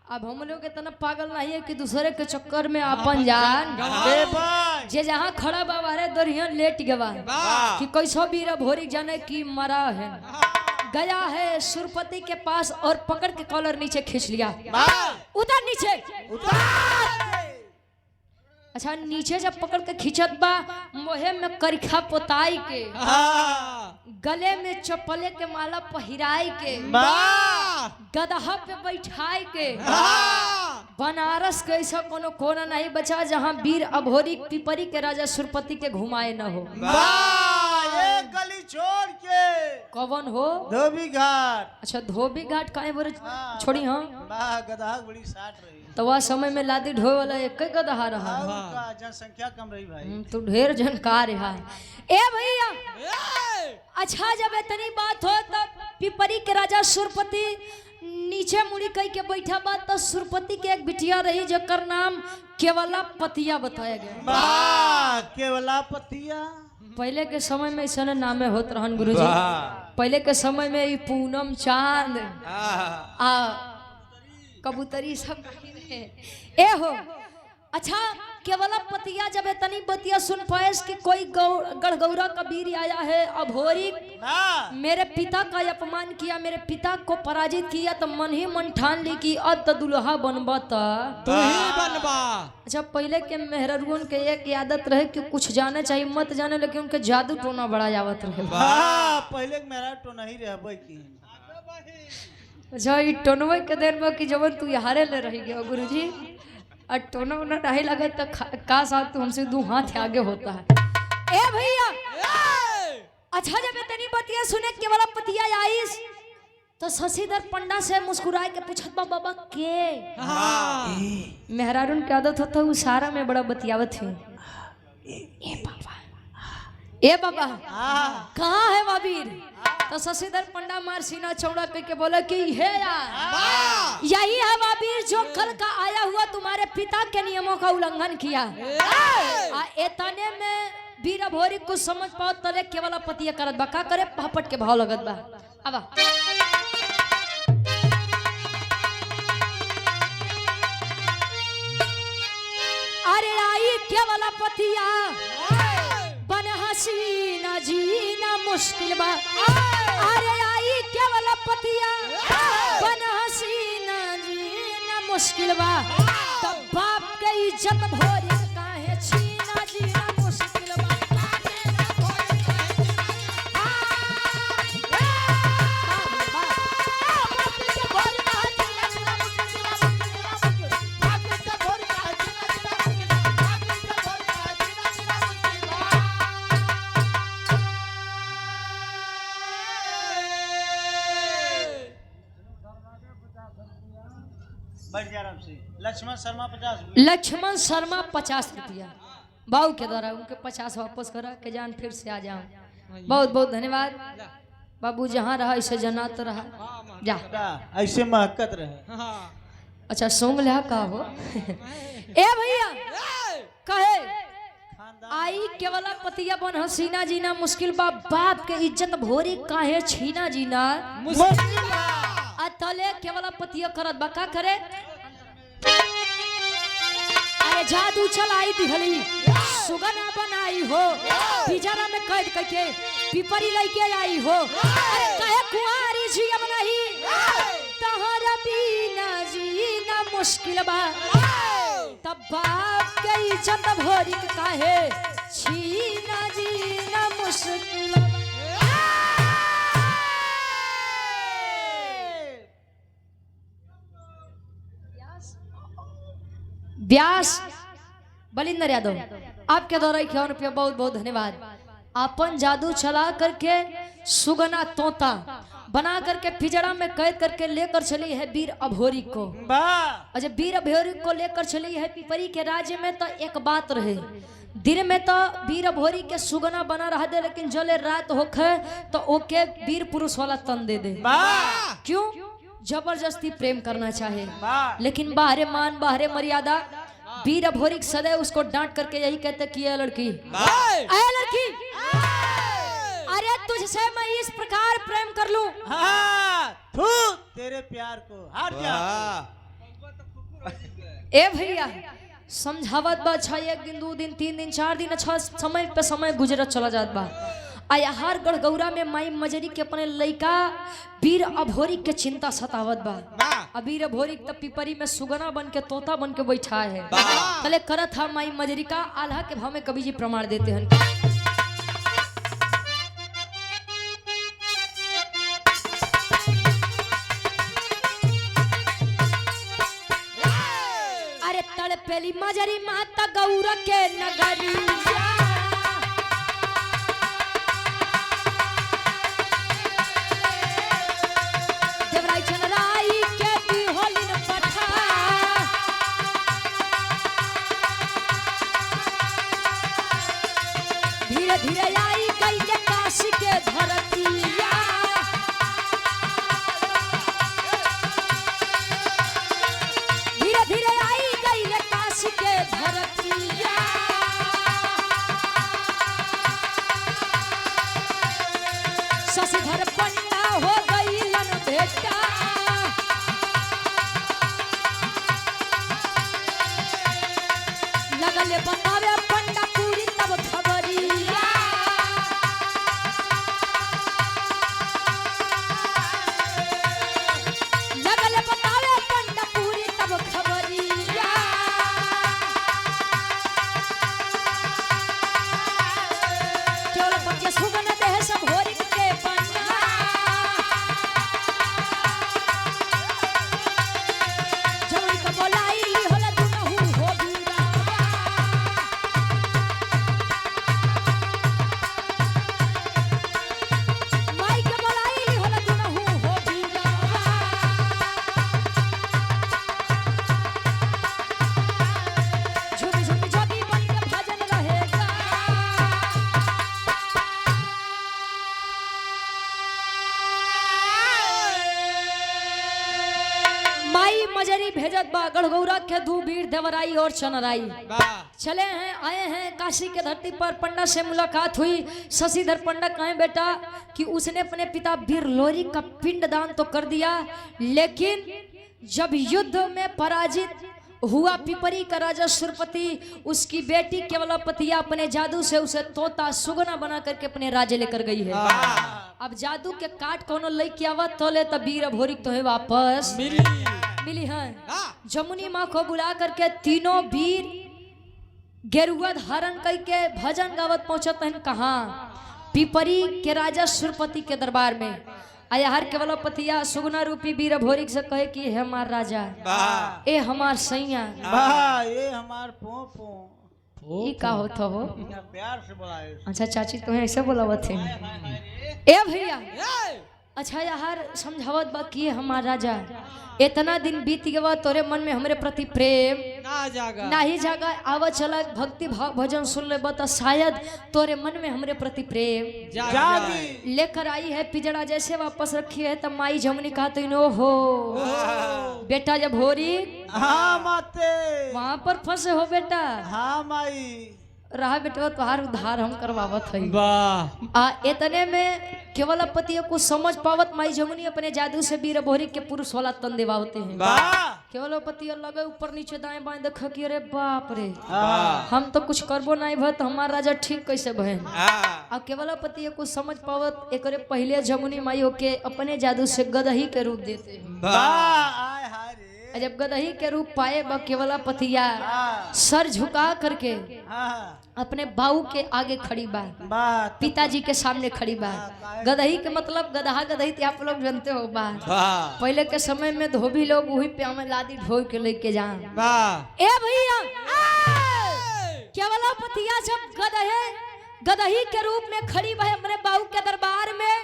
अब हम लोग इतना पागल नहीं है कि दूसरे के चक्कर में अपन जान जे जहाँ खड़ा बाबा रे दरिया लेट गवा कि कैसो वीर भोरी जाने की मरा है। गया है सुरपति के पास और पकड़ के कॉलर नीचे खींच लिया। उतर नीचे अच्छा नीचे जब पकड़ के खींचत बा मोहे में करिखा पोताई के गले में चप्पले के माला पहिराई के गदहा पे बैठाई के बनारस के ऐसा कोनो कोना नहीं बचा जहाँ वीर अभोरी पिपरी के राजा सुरपति के घुमाए न हो। ये गली छोड़ के कौन हो? धोबी घाट। अच्छा धोबी घाट काहे बोले छोड़ी? हाँ गदहा बड़ी साट रही तो वह समय में लादी ढोए वाला एक गदहा रहा। जनसंख्या कम रही भाई। तू ढेर जानकार है। ए भैया अच्छा जब इतनी बात हो तब पिपरी के राजा सुरपति नीचे मुड़ी कह के बैठा बात तो सुरपति के एक बिटिया रही जकर नाम केवला पतिया बताया गया। केवला पतिया पहले के समय में ऐसा नामे होत रहन गुरुजी। पहले के समय में ये पूनम चांद आ कबूतरी सब ए हो। अच्छा केवला पतिया जब इतनी बतिया सुन पाए कि कोई गढ़गौरा का वीर आया है अभोरी मेरे पिता का अपमान किया, मेरे पिता को पराजित किया, तो मन ही मन ठान ली कि अब तो दुल्हा बनबा तू ही बनबा। अच्छा पहले के मेहरुन के एक आदत रहे कि कुछ जाने चाहिए मत जाने लेकिन उनके जादू टोना बड़ा जावत रहे। पहले मेरा टोना ही रह की। अच्छा ये टोनवे के देर में कि जब तू हारे ले रही गया गुरुजी और टोना उना नहीं लगे तो का साथ तू हमसे 2 हाथ आगे होता है। ए भैया अच्छा जब इतनी बतिया सुने केवला पतिया आईस तो शशिधर पंडा से मुस्कुराए के पूछत बाबा के मेहरारून की आदत होता है सारा में बड़ा बतियावत है। ए बाबा कहाँ है वाबीर? तो शशिधर पंडा मार सीना चौड़ा करके बोला कि है यार यही है वाबीर जो कल का आया हुआ तुम्हारे पिता के नियमों का उल्लंघन किया। एतने में वीर अभोरी कुछ समझ पाओ तले केवला पतिया करत बा का करे पहपट के भाव लगत बा। अब अरे आई केवला पतिया बन हसीना जीना मुश्किल बा। अरे आई केवला पतिया बन हसीना जीना मुश्किल बा। तब बाप के इज्जत भोरी काहे छीना जीना मुश्किल बा। लक्ष्मण शर्मा 50। लक्ष्मण शर्मा 50 रुपया बाबू के द्वारा उनके 50 वापस करा के जान फिर से आ जाऊं। बहुत बहुत धन्यवाद बाबू जहाँ रहा ऐसे जनात रहा जा ऐसे महकत रहे। अच्छा सोंग लिया का हो। ए भैया कहे आई केवला पतिया बन हसीना जीना मुश्किल बा। बाप के इज्जत भोरी काहे छीना जीना मुश्किल बा। तले केवला पतिया करत बा का करे? अरे जादू चलाई दिहली सुगना बनाई हो पिजरा में कैद करके पिपरी लेके आई हो। अरे कहे कुंवारी जी अब नहीं तहरा बिना जीना मुश्किल बा। तब बाप के इज्जत भोरी काहे छीना जीना मुश्किल बा। व्यास बलिंदर यादव आपके द्वारा 51 रुपया बहुत बहुत धन्यवाद। अपन जादू चला करके सुगना तोता बना करके पिजड़ा में कैद करके लेकर चली है वीर अभोरी को। और जब वीर अभोरी को लेकर चली है पिपरी के राज्य में तो एक बात रहे दिन में तो वीर अभोरी के सुगना बना रहा दे लेकिन जले रात होखे तो ओके वीर पुरुष वाला तन दे दे। क्यों? जबरदस्ती प्रेम करना चाहे लेकिन बाहरे मान बाहरे मर्यादा। वीर अभोरी सदैव उसको डांट करके यही कहते कि ये लड़की लड़की अरे तुझसे मैं इस प्रकार प्रेम कर लूं तेरे प्यार को हार जा। ए भैया समझावत बा अच्छा 1 दिन 2 दिन 3 दिन 4 दिन अच्छा समय पे समय गुजरत चला जात बा। आया हर गढ़गौरा में माई मजरी के अपने लड़का वीर अभोरी के चिंता सतावत बा। अबीर भोरिक तब पिपरी में सुगना बन के तोता बन के बैठा है। वाह। तले करत हा माई मजरी का आल्हा के भाव में कवि जी प्रमाण देते हैं। अरे तड़पेली मजरी माता गौर के नगरिया, देवराई चनराई के दिहोलिन पठा, धीरे धीरे आई गई ले काशी के धरतिया, धीरे धीरे आई गई ले काशी के धरतिया, शशिधर पंडा हो गई लन बेटा, लगले बनावे पंडा पूरी तब खबरिया, लगले बनावे पंडा पूरी तब खबरिया, केवल बच्चे सुगन देह सब होरिक के बन्ना, जमुई का बोलाई होला दुनहु हो बीरा, माई के बोलाई होला दुनहु हो बीरा, झूमी झूमी जोगी बन के भजन रहेगा, माई मजरी भेजत बा गढ़गौरा के दू वीर देवराई और चनराई वाह चले हैं आए हैं काशी के धरती पर। पंडा से मुलाकात हुई। शशिधर पंडा कहे बेटा कि उसने अपने पिता वीर लोरी का पिंडदान तो कर दिया, लेकिन जब युद्ध में पराजित हुआ पिपरी का राजा सुरपति, उसकी बेटी केवलापतिया अपने जादू से उसे तोता सुगना बना करके अपने राज्य लेकर गई है। अब जादू के काट कोनो लेके आवत तो ले तब वीर भोरिक तो है वापस मिली है। जमुनी माँ को बुला करके तीनों वीर गेरुआ धारण करके भजन गावत पहुंचत हैं कहाँ? पिपरी के राजा सुरपति के दरबार में। आयाहर केवलापतिया सुगना रूपी वीर भोरिक से कहे कि हे हमार राजा, ए हमार सैया, वाह ये हमार पो ये का होता हो? प्यार से बुलाए। अच्छा चाची तुम्हें ऐसे बोलावत है? ए भैया अच्छा यार समझावत बा कि हमार राजा इतना दिन बीत गया तोरे मन में हमरे प्रति प्रेम ना जागा नहीं जागा। आवा चला भक्ति भाव भजन सुन ले बता शायद तोरे मन में हमरे प्रति प्रेम जागी लेकर आई है। पिजड़ा जैसे वापस रखी है तब माई जमुनी कहा तो इनो हो बेटा जब होरी हाँ माते वहां पर फंसे हो बेटा। हाँ माई रहा बेटा तुहार उद्धार हम करवावत है। वाह इतने में केवलापति को समझ पावत माई जमुनी अपने जादू से वीर भोरी के पुरुष वाला तन देवावते हैं। वाह केवलापति लगे ऊपर नीचे दाएं बाएं देख कि अरे बाप रे हाँ हम तो कुछ करबो नहीं भत हमार राजा ठीक कैसे बहन। हाँ अब केवलापति को समझ पावत एक पहले जमुनी माई होके अपने जादू से गदही के रूप देते हैं। वाह आय हाय रे जब गदही के रूप पाए ब केवलापतिया सर झुका करके हाँ अपने बाऊ के आगे खड़ी बा, वाह पिताजी के सामने खड़ी बा। गदही के मतलब गदहा गदही तो आप लोग जानते हो बा। वाह पहले के समय में धोबी लोग वही पे हमें लादी ढो के लेके जाए। वाह ए भैया केवलापतिया जब गदही के रूप में खड़ी बा अपने बाऊ के दरबार में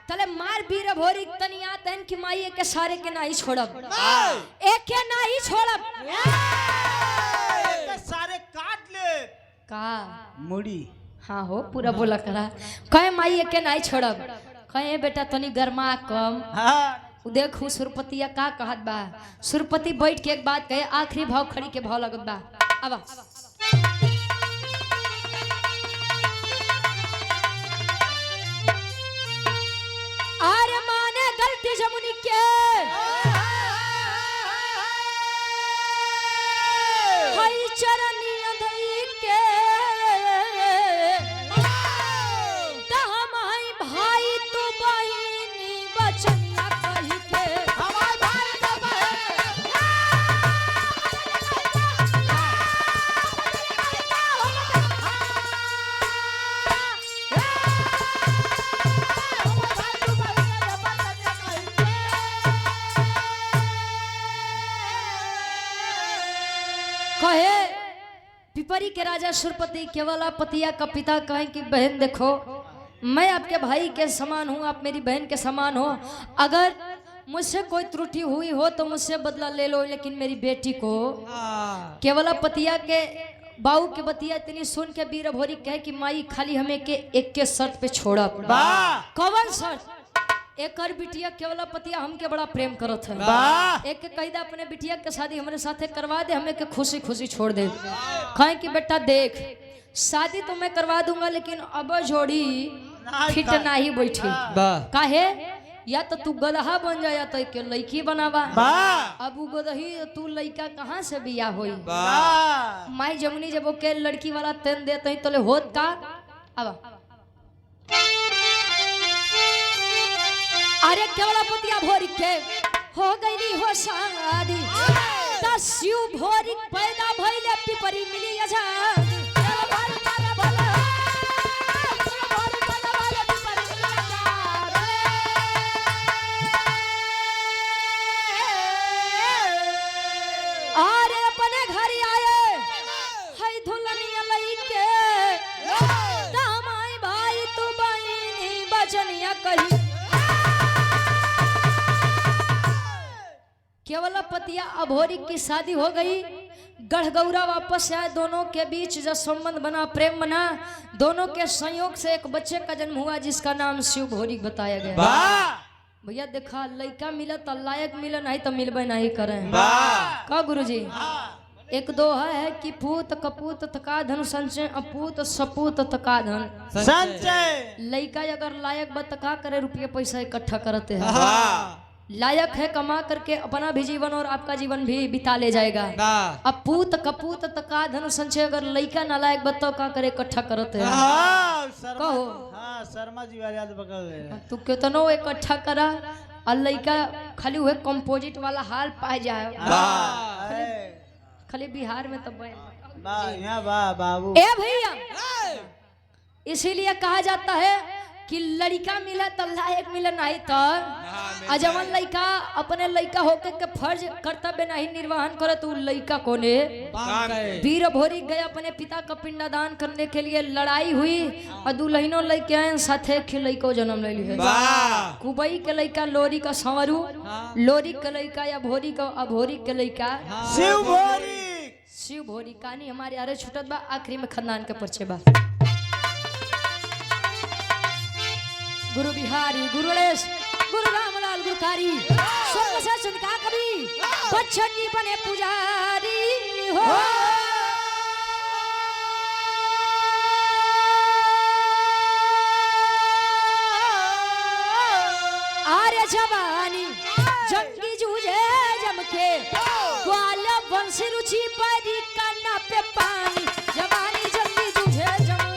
तले मार वीर भोरी तनिया तन की माई के सारे के नहीं छोड़ब एक के नहीं छोड़ब सारे काट ले का मुड़ी हाँ हो पूरा बोला करा कहे माई के नहीं छोड़ब कहे बेटा तनी गरमा कम। हाँ देखू सुरपतिया का कहत बा। सुरपति बैठ के एक बात कहे आखिरी भाव खड़ी के भाव लगत बा। अब अरे माने गलती जमुनी के हई चरनी अंधई के भाई तू बहिनी बचनिया कही के हमारे भाई का बहन के राजा सुरपति केवला पतिया का पिता कहें कि बहन देखो, मैं आपके भाई के समान हूँ, आप मेरी बहन के समान हो। अगर मुझसे कोई त्रुटि हुई हो तो मुझसे बदला ले लो, लेकिन मेरी बेटी को केवला पतिया के बाऊ के बतिया इतनी सुन के वीर भोरी कहे कि माई खाली हमें एक के शर्त पे छोड़ा। कौन शर्त? एक और बिटिया केवला पतिया हमके बड़ा प्रेम करत है, एक के कही दे अपने बिटिया के शादी हमारे साथे करवा दे, हमें के खुशी खुशी छोड़ दे। कहें कि बेटा देख, शादी तो मैं करवा दूंगा, लेकिन अब जोड़ी फिट नहीं बैठी। काहे? या तो तू गदहा बन जा या तो एक लड़की बनावा। अब उ गदही तू लड़का कहाँ से बिया होई? माई जमुनी जब के लड़की वाला तेन देते तो ले होत का। अब अरे केवला पतिया भोरी के हो गई हो शादी, शिव भोरी पैदा भइले पिपरी मिली आजादी। अरे अपने घर आए है धुलनिया लईके, दामाई भाई तू बहिनी बचनिया कही। केवला पतिया अभोरी की शादी हो गई, गढ़गौरा वापस आए, दोनों के बीच जब संबंध बना, प्रेम बना, दोनों के संयोग से एक बच्चे का जन्म हुआ जिसका नाम शिव भोरी बताया गया। भैया देखा, लड़का मिला तो लायक मिला, नहीं तो मिलबे नहीं करे। का गुरुजी? एक दोहा है कि पूत कपूत तका धन संचय, अपूत सपूत तका धन संचय। लड़का अगर लायक बतका करे रुपये पैसा इकट्ठा करते हैं, लायक है कमा करके अपना भी जीवन और आपका जीवन भी बिता ले जाएगा। अब पूत कपूत तका धन संचय, अगर लड़का नालायक बताओ का करे इकट्ठा करते हैं। कहो शर्मा जी वाले याद पकड़ ले। तू कितनो इकट्ठा करा और लड़का खाली हुए कंपोजिट वाला हाल पाए जाए। खाली बिहार में तो बाबू ए भैया, इसीलिए कहा जाता है कि लड़का मिला तो लायक मिला, नहीं तो अजवन लड़का अपने लड़का होके के फर्ज कर्तव्य नहीं निर्वहन करे तो लड़का कोने। वीर भोरी गए अपने पिता का पिंडदान करने के लिए, लड़ाई हुई और दुल्हनों लड़के आए साथे लड़को जन्म ले ली है। कुबई के लड़का लोरी का संवरू, लोरी के लड़का या भोरी का अभोरी के लड़का शिव भोरी। शिव भोरी कहानी हमारे आरे छुटत बा, आखिरी में खानदान के परिचय बा। गुरु बिहारी, गुरु गणेश, गुरु रामलाल गुरकारी, स्वर्ग से चंद्रिका कवि, बच्चन जी बने पुजारी हो। आर्य जवानी जंगी जूझे जमके, ग्वाल बंसी रुचि परी कान्ना पे पानी। जवानी जंगी जूझे जमके,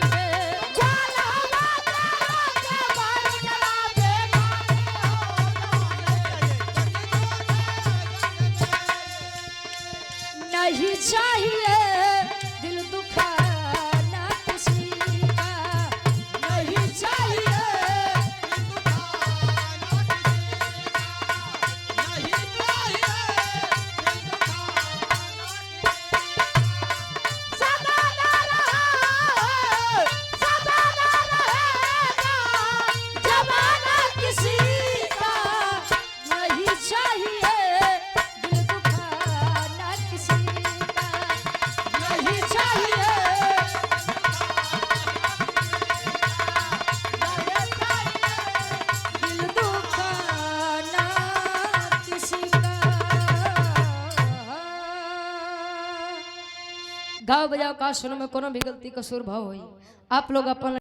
नहीं चाहिए दिल दुखाना किसी का, नहीं चाहिए जमाना किसी का, नहीं चाहिए दिल दुखाना किसी का, नहीं चाहिए दिल दुखाना किसी का। गाँव बजाओ का सुनो में कोनो भी गलती कसूर भाव हुई, आप लोग अपन